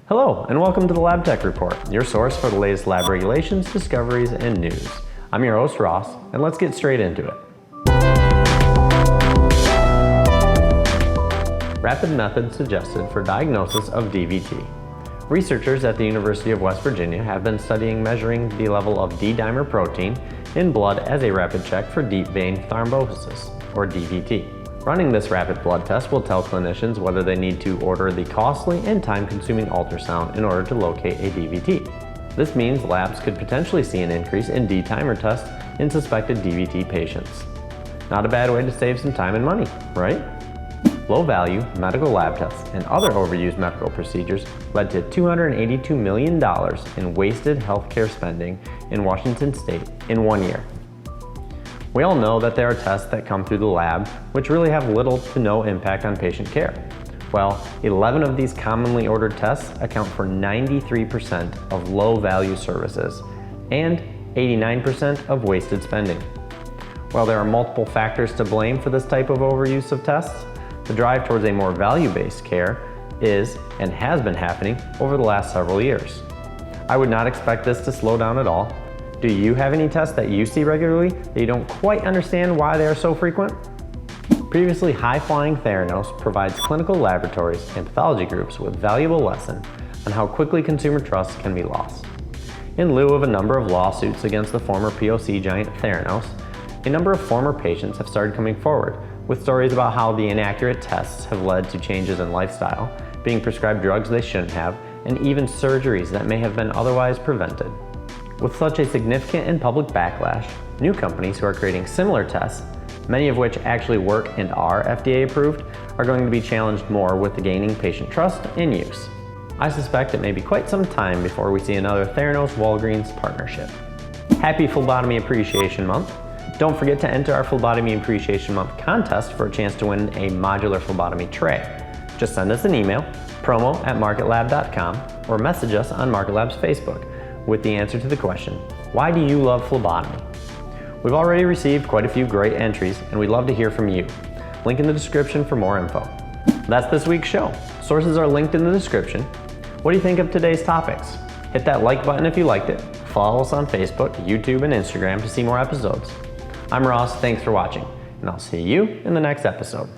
Hello, and welcome to the Lab Tech Report, your source for the latest lab regulations, discoveries, and news. I'm your host, Ross, and let's get straight into it. Rapid method suggested for diagnosis of DVT. Researchers at the University of West Virginia have been studying measuring the level of D-dimer protein in blood as a rapid check for deep vein thrombosis, or DVT. Running this rapid blood test will tell clinicians whether they need to order the costly and time-consuming ultrasound in order to locate a DVT. This means labs could potentially see an increase in D-dimer tests in suspected DVT patients. Not a bad way to save some time and money, right? Low-value medical lab tests and other overused medical procedures led to $282 million in wasted healthcare spending in Washington state in 1 year. We all know that there are tests that come through the lab which really have little to no impact on patient care. Well, 11 of these commonly ordered tests account for 93% of low-value services and 89% of wasted spending. While there are multiple factors to blame for this type of overuse of tests, the drive towards a more value-based care is and has been happening over the last several years. I would not expect this to slow down at all. Do you have any tests that you see regularly that you don't quite understand why they are so frequent? Previously high-flying Theranos provides clinical laboratories and pathology groups with valuable lesson on how quickly consumer trust can be lost. In lieu of a number of lawsuits against the former POC giant Theranos, a number of former patients have started coming forward with stories about how the inaccurate tests have led to changes in lifestyle, being prescribed drugs they shouldn't have, and even surgeries that may have been otherwise prevented. With such a significant and public backlash, new companies who are creating similar tests, many of which actually work and are FDA approved, are going to be challenged more with the gaining patient trust and use. I suspect it may be quite some time before we see another Theranos-Walgreens partnership. Happy Phlebotomy Appreciation Month. Don't forget to enter our Phlebotomy Appreciation Month contest for a chance to win a modular phlebotomy tray. Just send us an email, promo@marketlab.com, or message us on MarketLab's Facebook with the answer to the question, why do you love phlebotomy? We've already received quite a few great entries, and we'd love to hear from you. Link in the description for more info. That's this week's show. Sources are linked in the description. What do you think of today's topics? Hit that like button if you liked it. Follow us on Facebook, YouTube, and Instagram to see more episodes. I'm Ross, thanks for watching, and I'll see you in the next episode.